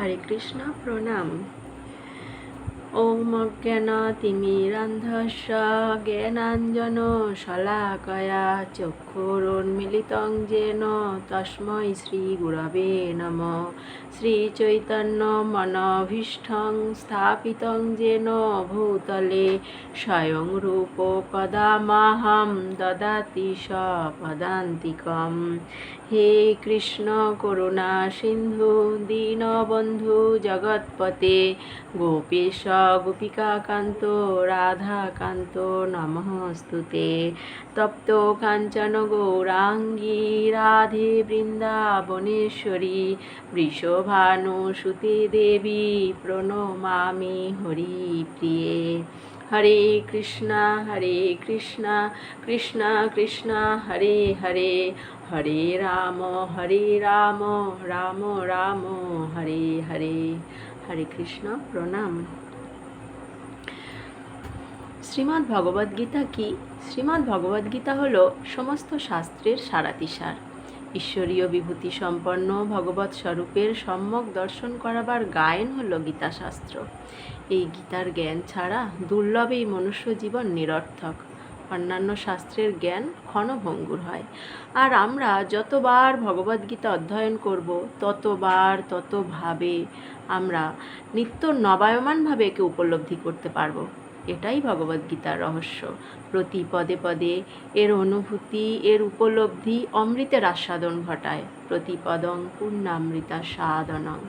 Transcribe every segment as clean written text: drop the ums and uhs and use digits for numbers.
হরে কৃষ্ণ প্রণাম। ওম অজ্ঞানতিমিরান্ধস্য জ্ঞানাঞ্জন শলাকয়া চক্ষুরুন্মিলিतं येन তস্मै শ্রীগুরবে নমঃ। শ্রীচৈতন্যমনভীষ্টং স্থাপিतं येन ভূতলে স্বয়ং রূপ কদা মাহং দদাতি স্বপদান্তিকम्। হে কৃষ্ণ করুণা সিন্ধু দীনবন্ধু জগৎপতে গোপীশ গোপিকাকান্ত রাধাকান্ত নমস্তুতে। তপ্ত কাঞ্চন গৌরাঙ্গী রাধে বৃন্দাবনেশ্বরী বৃষভানুসুতে দেবী প্রণমামি হরিপ্রিয়ে। হরে কৃষ্ণা কৃষ্ণ কৃষ্ণ হরে হরে, হরে রাম রাম রাম হরে হরে। হরে কৃষ্ণ প্রণাম। শ্রীমদ্ ভগবদ্গীতা কি? শ্রীমদ্ ভগবদ্গীতা হল সমস্ত শাস্ত্রের সারাতিসার। ঈশ্বরীয় বিভূতি সম্পন্ন ভগবৎ স্বরূপের সম্যক দর্শন করাবার গায়ন হল গীতাশাস্ত্র। এই গীতার জ্ঞান ছাড়া দুর্লভ এই মনুষ্য জীবন নিরর্থক। অন্যান্য শাস্ত্রের জ্ঞান ক্ষণভঙ্গুর হয়। আর আমরা যতবার ভগবদ্গীতা অধ্যয়ন করব ততভাবে আমরা নিত্য নবায়মানভাবে একে উপলব্ধি করতে পারব। এটাই ভগবদ্গীতার রহস্য। প্রতি পদে পদে এর অনুভূতি, এর উপলব্ধি অমৃতের আস্বাদন ঘটায়। প্রতিপদং পূর্ণামৃতা সাধনং।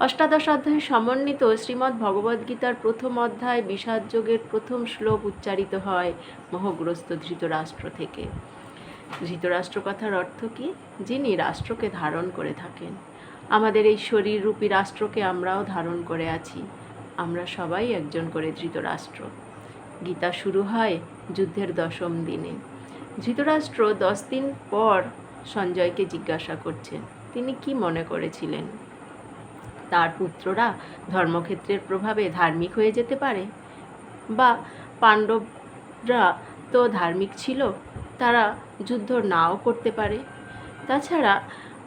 অষ্টাদশ অধ্যায়ে সমন্বিত শ্রীমদ্ ভগবদ্গীতার প্রথম অধ্যায় বিষাদযোগের প্রথম শ্লোক উচ্চারিত হয় মোহগ্রস্ত ধৃতরাষ্ট্র থেকে। ধৃতরাষ্ট্র কথার অর্থ কি? যিনি রাষ্ট্রকে ধারণ করে থাকেন। আমাদের এই শরীররূপী রাষ্ট্রকে আমরাও ধারণ করে আছি। আমরা সবাই একজন করে ধৃতরাষ্ট্র। গীতা শুরু হয় যুদ্ধের 10ম দিনে। ধৃতরাষ্ট্র 10 দিন পর সঞ্জয়কে জিজ্ঞাসা করছেন তিনি কি মনে করেছিলেন তার পুত্ররা ধর্মক্ষেত্রের প্রভাবে ধার্মিক হয়ে যেতে পারে, বা পাণ্ডবরা তো ধার্মিক ছিল, তারা যুদ্ধ নাও করতে পারে। তাছাড়া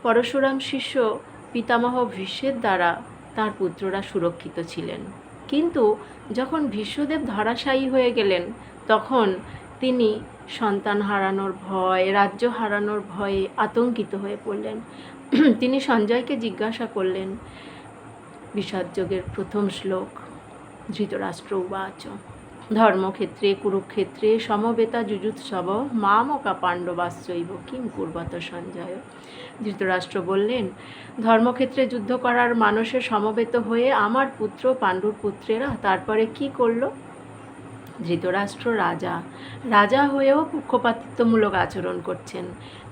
পরশুরাম শিষ্য পিতামহ ভীষ্মের দ্বারা তার পুত্ররা সুরক্ষিত ছিলেন। কিন্তু যখন ভীষ্মদেব ধরাশায়ী হয়ে গেলেন তখন তিনি সন্তান হারানোর ভয়, রাজ্য হারানোর ভয়ে আতঙ্কিত হয়ে পড়লেন। তিনি সঞ্জয়কে জিজ্ঞাসা করলেন বিষাদযোগের প্রথম শ্লোক। ধৃতরাষ্ট্র উবাচ ধর্মক্ষেত্রে কুরুক্ষেত্রে সমবেতা যুযুৎসব মামকা পাণ্ডবাশ্চৈব কিং কুর্বত সঞ্জয়। ধৃতরাষ্ট্র বললেন, ধর্মক্ষেত্রে যুদ্ধ করার মানুষের সমবেত হয়ে আমার পুত্র পাণ্ডুর পুত্রেরা তারপরে কি করল? ধৃতরাষ্ট্র রাজা হয়েও পক্ষপাতিত্বমূলক আচরণ করছেন।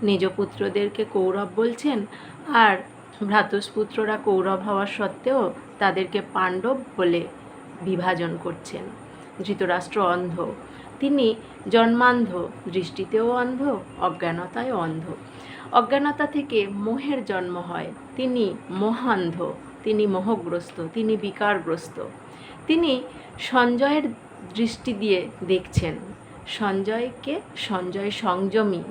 নিজ পুত্রদেরকে কৌরব বলছেন, আর ভ্রাতুষ্পুত্ররা কৌরব হওয়া সত্ত্বেও তাদেরকে পাণ্ডব বলে বিভাজন করছেন। ধৃতরাষ্ট্র অন্ধ, তিনি জন্মান্ধ, দৃষ্টিতেও অন্ধ, অজ্ঞানতায়ও অন্ধ। অজ্ঞানতা থেকে মোহের জন্ম হয়। তিনি মোহান্ধ, তিনি মোহগ্রস্ত, তিনি বিকারগ্রস্ত। তিনি সঞ্জয়ের দৃষ্টি দিয়ে দেখছেন। সঞ্জয় সংযমী।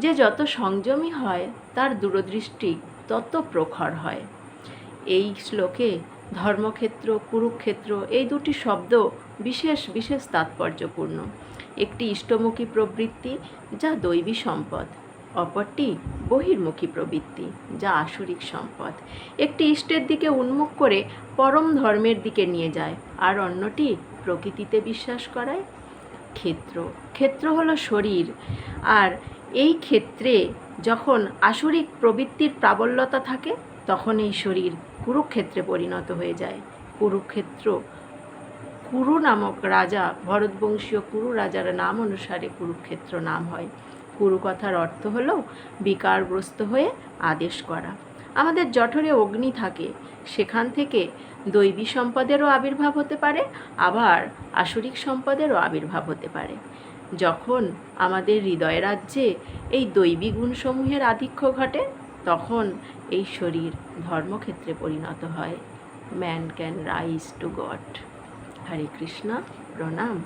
যে যত সংযমী হয় তার দূরদৃষ্টি তত প্রখর হয়। এই শ্লোকে ধর্মক্ষেত্র, কুরুক্ষেত্র এই দুটি শব্দ বিশেষ তাৎপর্যপূর্ণ। একটি ইষ্টমুখী প্রবৃত্তি যা দৈবী সম্পদ, অপরটি বহির্মুখী প্রবৃত্তি যা আসরিক সম্পদ। একটি ইষ্টের দিকে উন্মুখ করে পরম ধর্মের দিকে নিয়ে যায়, আর অন্যটি প্রকৃতিতে বিশ্বাস করায়। ক্ষেত্র হলো শরীর, আর এই ক্ষেত্রে যখন আসরিক প্রবৃত্তির প্রাবল্যতা থাকে তখন এই শরীর কুরুক্ষেত্রে পরিণত হয়ে যায়। কুরু নামক রাজা, ভরতবংশীয় কুরু রাজার নাম অনুসারে কুরুক্ষেত্র নাম হয়। কুরু কথার অর্থ হলো বিকারগ্রস্ত হয়ে আদেশ করা। আমাদের জঠরে অগ্নি থাকে, সেখান থেকে দৈবী সম্পদেরও আবির্ভাব হতে পারে, আবার আসরিক সম্পদেরও আবির্ভাব হতে পারে। যখন আমাদের হৃদয় রাজ্যে এই দৈবী গুণসমূহের আধিক্য ঘটে তখন এই শরীর ধর্মক্ষেত্রে পরিণত হয়। Man can rise to God. Hare Krishna প্রণাম।